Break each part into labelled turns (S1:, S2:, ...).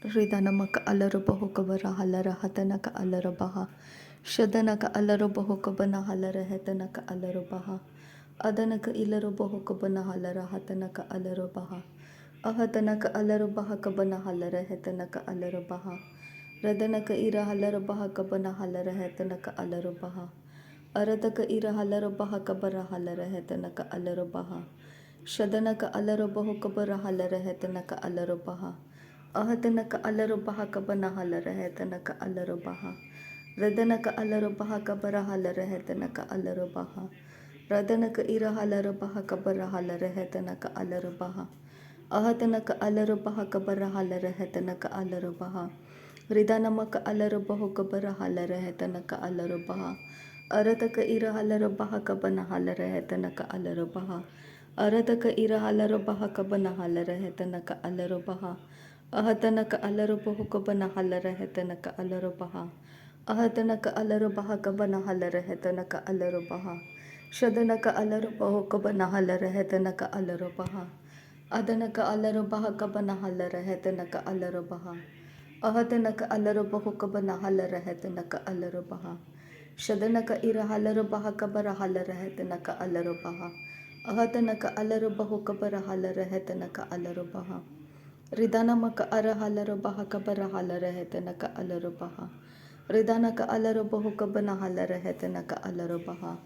S1: Ridanamaka alarubahu kabara halara hatanaka alarabaha. Shadanaka alarubahu kabana halara hetanaka alarabaha. Adanaka ilarubahu kabana halara hatanaka alarabaha. Ahatanaka alarubaha kabana halara hetanaka alarabaha. Radanaka ira halarabaha kabana halara hetanaka alarabaha. Aradaka ira halarabaha kabara halara hetanaka alarabaha. Shadanaka alarabahu kabara halara hetanaka alarabaha. Ahatanaka alarabaha kabana halara hetanaka alarabaha. Radanaka alarabaha kabara halara hetanaka alarabaha. Radanaka ira halarabaha kabara halara hetanaka alarabaha. Ahatanaka alarabaha kabara halara hetanaka alarabaha. Ridanamaka alarabahu kabara halara hetanaka alarabaha. Arataka ira halarabaha kabana halara hetanaka alarabaha. Arataka ira halarabaha kabana halara hetanaka alarabaha. Ahatanaka alarabahu kabana halara hetanaka alarabaha. Ahatanaka alarabaha kabana halara hetanaka alarabaha. Shadanaka alarabahu kabana halara hetanaka alarabaha. Adanaka alarabaha kabana halara hetanaka alarabaha. Ahatanaka alarabahu kabana halara hetanaka alarabaha. Shadanaka ira halarabaha kabara halara hetanaka alarabaha. Ahatanaka alarabahu kabara halara hetanaka alarabaha. Ridanamaka ara halarabaha kabara halara hetanaka alarabaha. Ridanaka alarabahu kabana halara hetanaka alarabaha.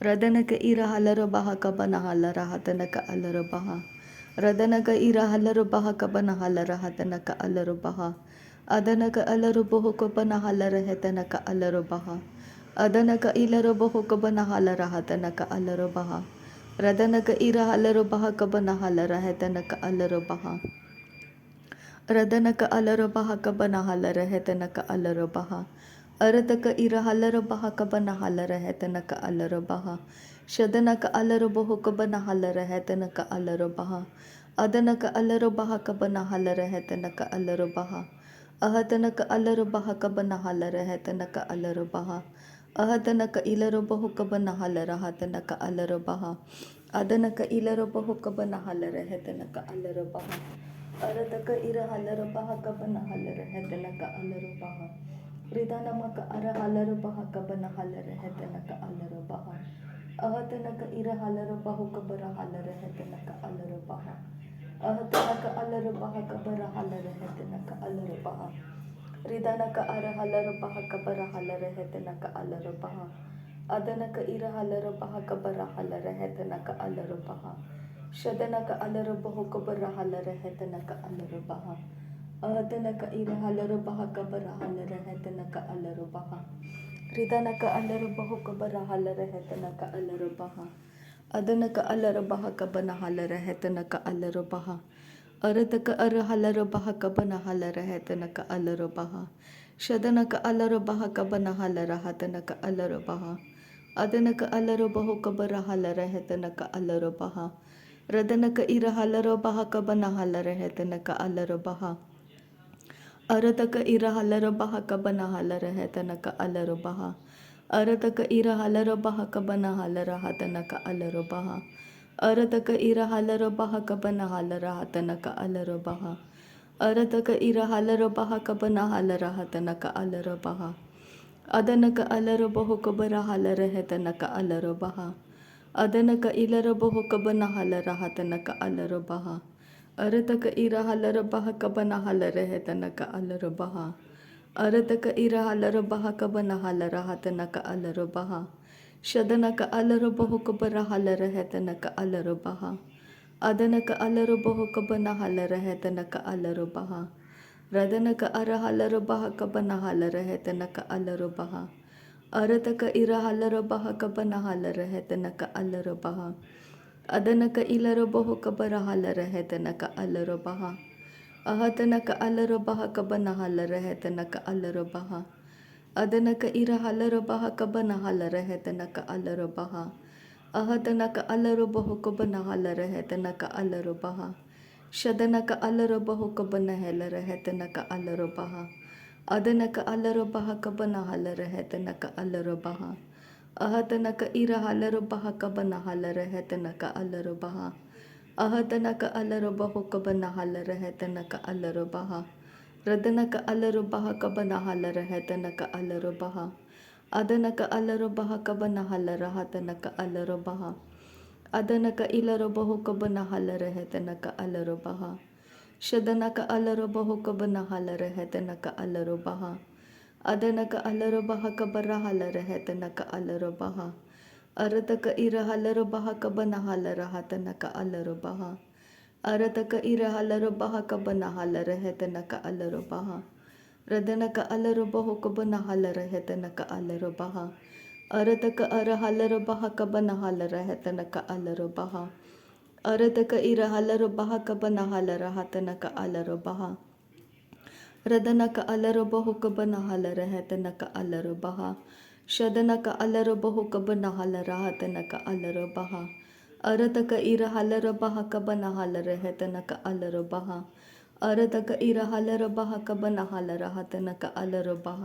S1: Radanaka ira halarabaha kabana halara hatanaka alarabaha. Radanaka ira halarabaha kabana halara hatanaka alarabaha. Adanaka alarabahu kabana halara hetanaka alarabaha. Adanaka ilarabahu kabana halara hatanaka alarabaha. Radanaka ira halarabaha kabana halara hetanaka alarabaha. Radanaka alarabaha kabana halara hetanaka alarabaha. Arataka ira halarabaha kabana halara hetanaka alarabaha. Shadanaka alarabahu kabana halara hetanaka alarabaha. Adanaka alarabaha kabana halara hetanaka alarabaha. Ahatanaka alarabaha kabana halara hetanaka alarabaha. Ahatanaka ilarabahu kabana halara hatanaka alarabaha. Adanaka ilarabahu kabana halara hetanaka alarabaha. Arataka ira halarabaha kabana halara hetanaka alarabaha. Ridanamaka ara halarabaha kabana halara hetanaka alarabaha. Ahatanaka ira halarabahu kabara halara hetanaka alarabaha. Ahatanaka alarabaha kabara halara hetanaka alarabaha. Ridanaka ara halarabaha kabara halara hetanaka alarabaha. Adanaka ira halarabaha kabara halara hetanaka alarabaha. Shadanaka alarabahu kabara halara hetanaka alarabaha. Ahatanaka ira halarabaha kabara halara hetanaka alarabaha. Ridanaka alarabahu kabara halara hetanaka alarabaha. Adanaka alarabaha kabana halara hetanaka alarabaha. Arataka ara halarabaha kabana halara hetanaka alarabaha. Shadanaka alarabaha kabana halara hatanaka alarabaha. Adanaka alarabahu kabara halara hetanaka alarabaha. Radanaka ira halarabaha kabana halara hetanaka alarabaha. Arataka ira halarabaha kabana halara hetanaka alarabaha. Arataka ira halarabaha kabana halara hatanaka alarabaha. Arataka ira halarabaha kabana halara hatanaka alarabaha. Arataka ira halarabaha kabana halara hatanaka alarabaha. Adanaka alarabahu kabara halara hetanaka alarabaha. Adanaka ilarabahu kabana halara hatanaka alarabaha. Arataka ira halarabaha kabana halara hetanaka alarabaha. Arataka ira halarabaha kabana halara hatanaka alarabaha. Shadanaka alarabahu kabara halara hetanaka alarabaha. Adanaka alarabahu kabana halara hetanaka alarabaha. Radanaka ara halarabaha kabana halara hetanaka alarabaha. Arataka ira halarabaha kabana halara hetanaka alarabaha. Adanaka ilarabahu kabara halara hetanaka alarabaha. Ahatanaka alarabaha kabana halara hetanaka alarabaha. Adanaka ira halarabaha kabana halara hetanaka alarabaha. Ahatanaka alarabahu kabana halara hetanaka alarabaha. Shadanaka alarabahu kabana halara hetanaka alarabaha. Adanaka alarabaha kabana halara hetanaka alarabaha. Ahatanaka ira halarabaha kabana halara hetanaka alarabaha. Ahatanaka alarabahu kabana halara hetanaka alarabaha. ರದನಕ ಅಲರು ಬಹ ಕಬನ ಹಲರ ಹೆತನಕ ಅಲರು ಬಹ ಅದನಕ ಅಲರು ಬಹ ಕಬನ ಹಲರ ಹತನಕ ಅಲರು ಬಹ ಅದನಕ ಇಲರು ಬಹು ಕಬನ ಹಲರ ಹೆತನಕ ಅಲರು ಬಹ ಶದನಕ ಅಲರು ಬಹು ಕಬನ ಹಲರ ಹೆತನಕ ಅಲರು ಬಹ ಅದನಕ ಅಲರು ಬಹ ಕಬರ ಹಲರ ಹೆತನಕ ಅಲರು ಬಹ ಅರತಕ ಇರ ಹಲರು ಬಹ ಕಬನ ಹಲರ ಹತನಕ ಅಲರು ಬಹ ಅರತಕ ಇರ ಹಲರು ಬಹ ಕಬನ ಹಲರ ಹೆತನಕ ಅಲರು ಬಹ ರದನಕ ಅಲರು ಬಹು ಕಬನ ಹಲರ ಹೆತನಕ ಅಲರು ಬಹ ಅರತಕ ಅರ ಹಲರು ಬಹ ಕಬನ ಹಲರ ಹೆತನಕ ಅಲರು ಬಹ ಅರತಕ ಇರ ಹಲರು ಬಹ ಕಬನ ಹಲರ ಹತನಕ ಅಲರು ಬಹ ರದನಕ ಅಲರು ಬಹು ಕಬನ ಹಲರ ಹೆತನಕ ಅಲರು ಬಹ ಶದನಕ ಅಲರು ಬಹು ಕಬನ ಹಲರ ಹತನಕ ಅಲರು ಬಹ ಅರತಕ ಇರ ಹಲರ ಬಹ ಕಬನ ಹಲರ ಹೆತನಕ ಅಲರು ಬಹ ಅರತಕ ಇರ ಹಲರ ಬಹ ಕಬನ ಹಲರ ಹತನಕ ಅಲರು ಬಹ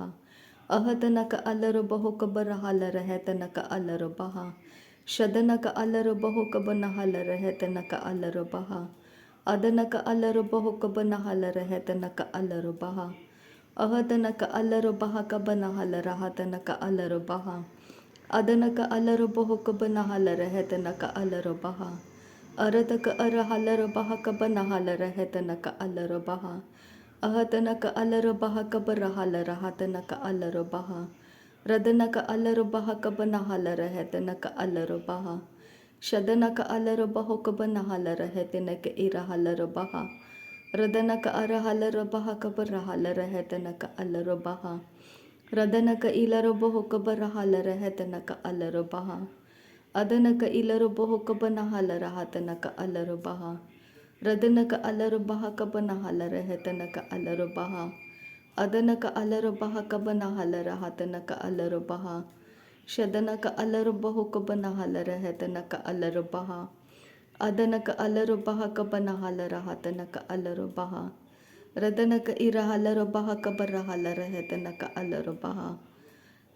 S1: ಅಹತನಕ ಅಲರು ಬಹು ಕಬರ ಹಲರ ಹೆತನಕ ಅಲರು ಬಹ ಶದನಕ ಅಲರು ಬಹು ಕಬನ ಹಲರ ಹೆತನಕ ಅಲರು ಬಹ ಅದನಕ ಅಲರು ಬಹು ಕಬನ ಹಲರ ಹೆತನಕ ಅಲರು ಬಹ ಅಹತನಕ ಅಲರು ಬಹ ಕಬನ ಹಲರ ಹತನಕ ಅಲರು ಬಹ ಅದನಕ ಅಲರು ಬಹು ಕಬನ ಹಲರ ಹೆತನಕ ಅಲರು ಬಹ ಅರತಕ ಅರ ಹಲರು ಬಹ ಕಬನ ಹಲರ ಹೆತನಕ ಅಲರು ಬಹ ಅಹತನಕ ಅಲರು ಬಹ ಕಬರ ಹಲರ ಹತನಕ ಅಲರು ಬಹ ರದನಕ ಅಲರು ಬಹ ಕಬನ ಹಲರ ಹೆತನಕ ಅಲರು ಬಹ ಶದನಕ ಅಲರು ಬಹು ಕಬನ ಹಲರ ಹೆತನಕ ಇರ ಹಲರು ಬಹ ರದನಕ ಅರ ಹಲರು ಬಹ ಕಬರ ಹಲರ ಹೆತನಕ ಅಲರು ಬಹ ರದನಕ ಇಲರು ಬಹು ಕಬರ ಹಲರ ಹೆತನಕ ಅಲರು ಬಹ ಅದನಕ ಇಲರು ಬಹು ಕಬನ ಹಲರ ಹತನಕ ಅಲರು ಬಹ ರದನಕ ಅಲರು ಬಹ ಕಬನ ಹಲರ ಹೆತನಕ ಅಲರು ಬಹ ಅದನಕ ಅಲರು ಬಹ ಕಬನ ಹಲರ ಹತನಕ ಅಲರು ಬಹ ಶದನಕ ಅಲರು ಬಹು ಕಬನ ಹಲರ ಹೆತನಕ ಅಲರು ಬಹ ಅದನಕ ಅಲರು ಬಹ ಕಬನ ಹಲರ ಹತನಕ ಅಲರು ಬಹ ರದನಕ ಇರ ಹಲರು ಬಹ ಕಬರ ಹಲರ ಹೆತನಕ ಅಲರು ಬಹ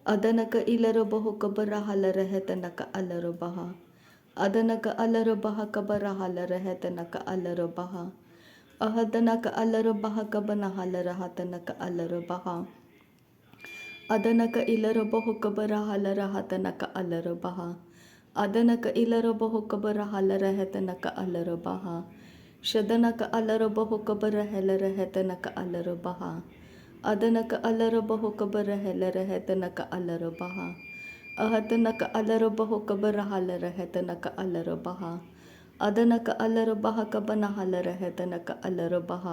S1: ಅದನಕ ಇಲರು ಬಹು ಕಬರ ಹಲರ ಹೆತನಕ ಅಲರು ಬಹ ಅದನಕ ಅಲರು ಬಹ ಕಬರ ಹಲರ ಹೆತನಕ ಅಲರು ಬಹ ಅಹದನಕ ಅಲರು ಬಹ ಕಬನ ಹಲರ ಹತನಕ ಅಲರು ಬಹ ಅದನಕ ಇಲರು ಬಹು ಕಬರ ಹಲರ ಹತನಕ ಅಲರು ಬಹ ಅದನಕ ಇಲರು ಬಹು ಕಬರ ಹಲರ ಹೆತನಕ ಅಲರು ಬಹ ಶದನಕ ಅಲರು ಬಹು ಕಬರ ಹೆಲರ ಹೆತನಕ ಅಲರು ಬಹ ಅದನಕ ಅಲರು ಬಹು ಕಬರ ಹೆಲರ ಹೆತನಕ ಅಲರು ಬಹ ಅಹತನಕ ಅಲರು ಬಹು ಕಬರ ಹಲರ ಹೆತನಕ ಅಲರು ಬಹ ಅದನಕ ಅಲರು ಬಹ ಕಬನ ಹಲರ ಹೆತನಕ ಅಲರು ಬಹ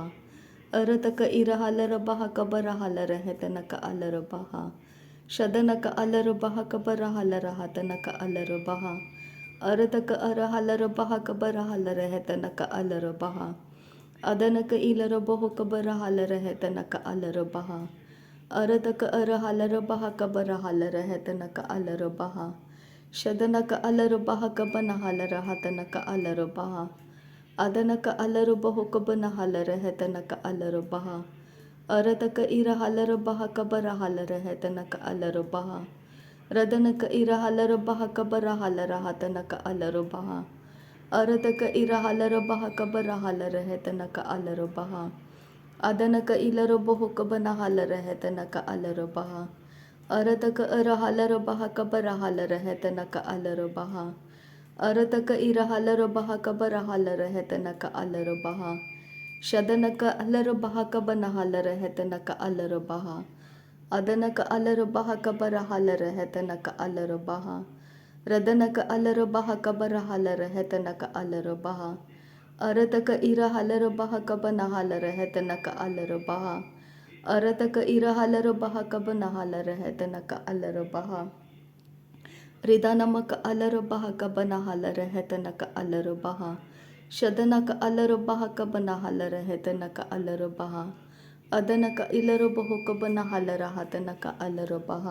S1: ಅರತಕ ಇರ ಹಲರ ಬಹ ಕಬರ ಹಲರ ಹೆತನಕ ಅಲರು ಬಹ ಶದನಕ ಅಲರು ಬಹ ಕಬರ ಹಲರ ಹತನಕ ಅಲರು ಬಹ ಅರತಕ ಅರ ಹಲರು ಬಹ ಕಬರ ಹಲರ ಹೆತನಕ ಅಲರು ಬಹ ಅದನಕ ಇಲರು ಬಹು ಕಬರ ಹಲರ ಹೆತನಕ ಅಲರು ಬಹ ಅರತಕ ಅರ ಹಲರು ಬಹ ಕಬರ ಹಲರ ಹೆತನಕ ಅಲರು ಬಹ ಶದನಕ ಅಲರು ಬಹ ಕಬನ ಹಲರ ಹತನಕ ಅಲರು ಬಹ ಅದನಕ ಅಲರು ಬಹು ಕಬನ ಹಲರ ಹೆತನಕ ಅಲರು ಬಹ ಅರತಕ ಇರ ಹಲರು ಬಹ ಕಬರ ಹಲರ ಹೆತನಕ ಅಲರು ಬಹ ರದನಕ ಇರ ಹಲರು ಬಹ ಕಬರ ಹಲರ ಹತನಕ ಅಲರು ಬಹ ಅರತಕ ಇರ ಹಲರು ಬಹ ಕಬರ ಹಲರ ಹೆತನಕ ಅಲರು ಬಹ ಅದನಕ ಇಲರು ಬಹು ಕಬನ ಹಲರ ಹೆತನಕ ಅಲರು ಬಹ ಅರತಕ ಅರ ಹಲರು ಬಹ ಕಬರ ಹಲರ ಹೆತನಕ ಅಲರು ಬಹ ಅರತಕ ಇರ ಹಲರು ಬಹ ಕಬರ ಹಲರ ಹೆತನಕ ಅಲರು ಬಹ ಶದನಕ ಅಲರು ಬಹ ಕಬನ ಹಲರ ಹೆತನಕ ಅಲರು ಬಹ ಅದನಕ ಅಲರು ಬಹ ಕಬರ ಹಲರ ಹೆತನಕ ಅಲರು ಬಹ ರದನಕ ಅಲರು ಬಹ ಕಬರ ಹಲರ ಹೆತನಕ ಅಲರು ಬಹ ಅರತಕ ಇರ ಹಲರು ಬಹ ಕಬನ ಹಲರ ಹೆತನಕ ಅಲರು ಬಹ ಅರತಕ ಇರ ಹಲರು ಬಹ ಕಬನ ಹಲರ ಹೆತನಕ ಅಲರು ಬಹ ರಿದನಮಕ ಅಲರು ಬಹ ಕಬನ ಹಲರ ಹೆತನಕ ಅಲರು ಬಹ ಶದನಕ ಅಲರು ಬಹ ಕಬನ ಹಲರ ಹೆತನಕ ಅಲರು ಬಹ ಅದನಕ ಇಲರು ಬಹು ಕಬನ ಹಲರ ಹತನಕ ಅಲರು ಬಹ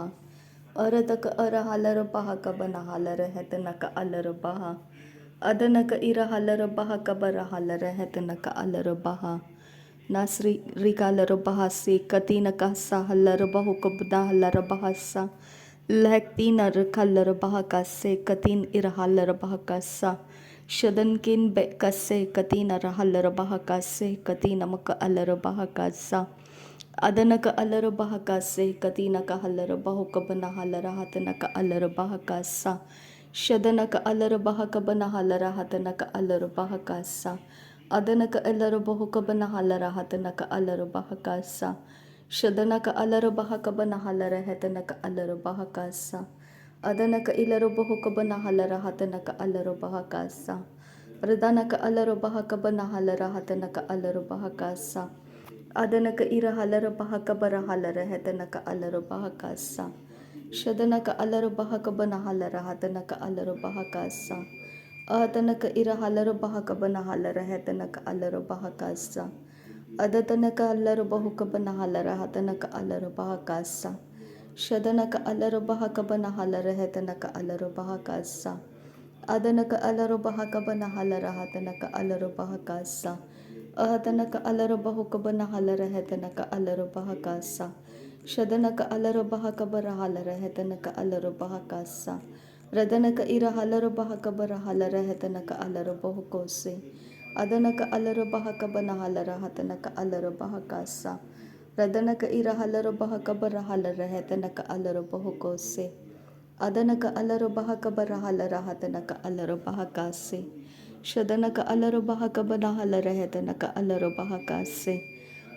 S1: ಅರತಕ ಅರ ಹಲರು ಬಹ ಕಬನ ಹಲರ ಹೆತನಕ ಅಲರು ಬಹ ಅದನಕ ಇರ ಹಲರು ಬಹ ಕಬರ ಹಲರ ಹೆತನಕ ಅಲರು ಬಹ ನಸ್ರಿ ರಿಕಾಲರು ಬಹಸಿ ಕತೀನಕ ಸ ಹಲ್ಲರು ಬಹು ಕಬದ ಹಲ್ಲರ ಬಹಸ ಲಹಕ್ತೀನರ್ ಕಲ್ಲರು ಬಹ ಕಸ್ಸೆ ಕತೀನ್ ಇರ ಹಲ್ಲರ ಬಹ ಕಸ್ಸ ಶದನ್ಕಿನ್ ಬೆ ಕಸ್ಸೆ ಕತೀನರ ಹಲ್ಲರ ಬಹ ಕಸ್ಸೆ ಕತೀನಮಕ ಅಲರು ಬಹ ಕಸ್ಸ Adanaka alara bahakase katinaka halara bahokabana halara hatanaka alara bahakasa. Shadanaka alara bahakabana halara hatanaka alara bahakasa. Adanaka alara bahokabana halara hatanaka alara bahakasa. Shadanaka alara bahakabana halara hatanaka alara bahakasa. Adanaka ilara bahokabana halara hatanaka alara bahakasa. Radanaka alara bahakabana halara hatanaka alara bahakasa. Adanaka ira halara bahaka bara halara hetanaka alara bahakasa. Shadanaka alara bahaka bana halara hatanaka alara bahakasa. Adanaka ira halara bahaka bana halara hetanaka alara bahakasa. Adatanaka alara bahuka bana halara hatanaka alara bahakasa. Shadanaka alara bahaka bana halara hetanaka alara bahakasa. Adanaka alara bahaka bana halara hatanaka alara bahakasa. Ahatanaka alara bahuka bana halara hetanaka alara bahakasa. Shadanaka alara bahaka bara halara hetanaka alara bahakasa. Radanaka ira halara bahaka bara halara hetanaka alara bahukose. Adanaka alara bahaka bana halara hatanaka alara bahakasa. Radanaka ira halara bahaka bara halara hetanaka alara bahukose. Adanaka alara bahaka bara halara hatanaka alara bahakase. Shadanaka alara bahaka bana halara hetanaka alara bahakase.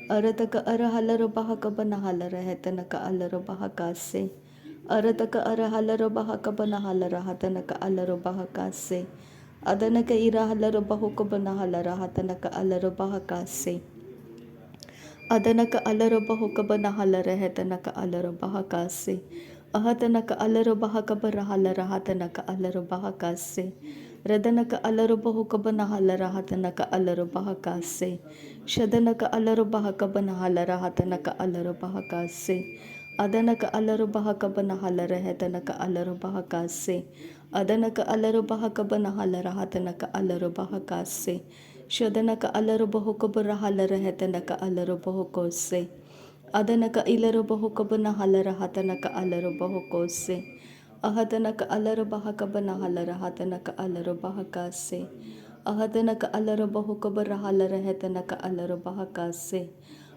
S1: Arataka ara halara bahaka bana halara hetanaka alara bahakase. Arataka ara halara bahaka bana halara hatanaka alara bahakase. Adanaka ira halara bahuka bana halara hatanaka alara bahakase. Adanaka alara bahuka bana halara hetanaka alara bahakase. Ahatanaka alara bahaka bara halara hatanaka alara bahakase. Radanaka alara bahuka bana halara hatanaka alara bahakase. Shadanaka alara bahaka bana halara hatanaka alara bahakase. Adanaka alara bahaka bana halara hetanaka alara bahakase. Adanaka alara bahaka bana halara hatanaka alara bahakase. Shadanaka alara bahuka bara halara hetanaka alara bahukose. Adanaka ilara bahuka bana halara hatanaka alara bahukose. Ahatanaka alara bahaka bana halara hatanaka alara bahakase. Ahatanaka alara bahuka bara halara hetanaka alara bahakase.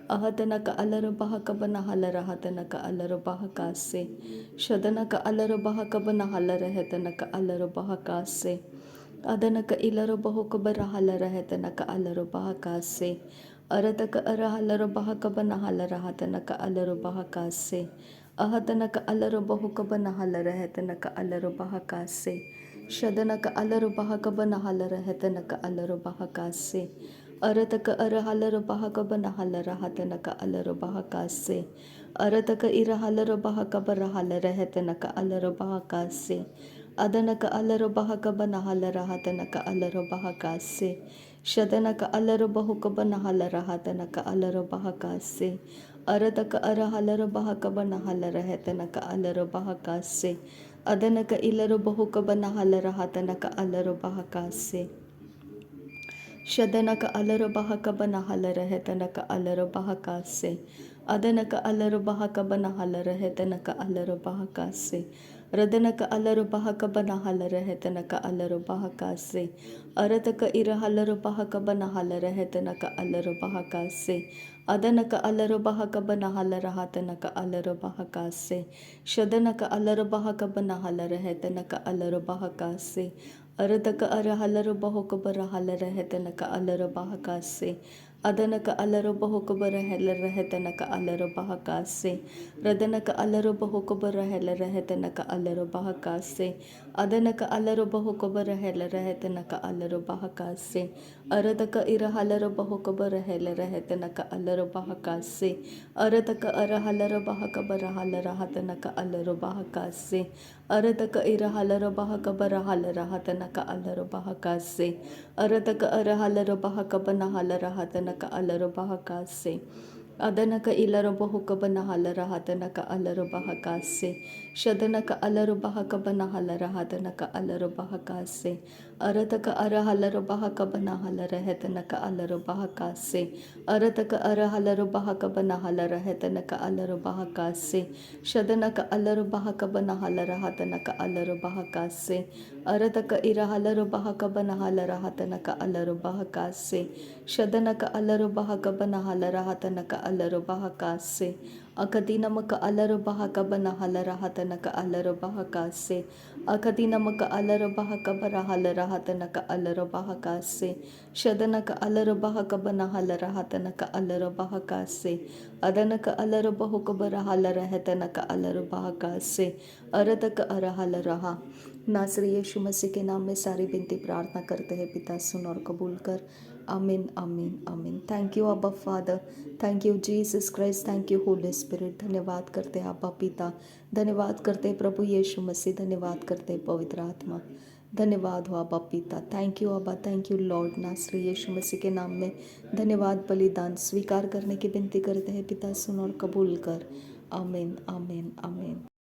S1: Ahatanaka alara bahaka bana halara hatanaka alara bahakase. Shadanaka alara bahaka bana halara hetanaka alara bahakase. Adanaka ilara bahuka bara halara hetanaka alara bahakase. Arataka ara halara bahaka bana halara hatanaka alara bahakase. Ahatanaka alara bahuka bana halara hetanaka alara bahakase. Shadanaka alara bahaka bana halara hetanaka alara bahakase. Arataka ara halara bahaka bana halara hatanaka alara bahakase. Arataka ira halara bahaka bara halara hetanaka alara bahakase. Adanaka alara bahaka bana halara hatanaka alara bahakase. Shadanaka alara bahuka bana halara hatanaka alara bahakase. Arataka ara halara bahaka bana halara hetanaka alara bahakase. Adanaka ilara bahuka bana halara hatanaka alara bahakase. Shadanaka alara bahaka bana halara hetanaka alara bahakase. Adanaka alara bahaka bana halara hetanaka alara bahakase. Radanaka alara bahaka bana halara hetanaka alara bahakase. Arataka ira halara bahaka bana halara hetanaka alara bahakase. Adanaka alara bahaka bana halara hatanaka alara bahakase. Shadanaka alara bahaka bana halara hetanaka alara bahakase. Arataka ara halara bahuka bara halara hetanaka alara bahakase. Adanaka alara bahuka bara halara hetanaka alara bahakase. Radanaka alara bahuka bara halara hetanaka alara bahakase. Adanaka alara bahuka bara halara hetanaka alara bahakase. Arataka ira halara bahuka bara halara hetanaka alara bahakase. Arataka ara halara bahaka bara halara hatanaka alara bahakase. Arataka ira halara bahaka bara halara hatanaka alara bahakase. Arataka ara halara bahaka bana halara hatanaka alara bahakase. Adanaka ilara bahuka bana halara hatanaka alara bahakase. शदनक अलरबह कबन हलर हतनक अलरबह कासे अरतक अरहलरबह Cubbon हलर हतनक अलरबह कासे अरतक अरहलरबह कबन हलर हतनक अलरबह कासे शदनक अलरबह कबन हलर हतनक अलरबह कासे अरतक इरहलरबह कबन हलर हतनक अलरबह कासे शदनक अलरबह कबन हलर हतनक अलरबह कासे अकदिनमक अलरबह कबन हलर हतनक अलरबह कासे अकदिनमक अलरबह कबर हलर हतनक अलरबह कासे शदनक अलरबह कबन हलर हतनक अलरबह कासे अदनक अलरबह कबर हलर हतनक अलरबह कासे अरतक अरहल रहा। नासरी यीशु मसीह के नाम में सारी विनती प्रार्थना करते हैं पिता, सुन और कबूल कर। आमीन आमीन आमीन। थैंक यू अब्बा father, thank you Jesus Christ, thank you Holi spirit. धन्यवाद करते हैं अब्बा पिता, धन्यवाद करते हैं प्रभु यीशु मसीह, धन्यवाद करते हैं पवित्र आत्मा। धन्यवाद हो अब्बा पिता, थैंक यू अब्बा, थैंक यू लॉर्ड। नासरी यीशु मसीह के नाम में धन्यवाद। बलिदान स्वीकार करने की विनती करते हैं पिता, सुन और कबूल कर। आमीन आमीन आमीन।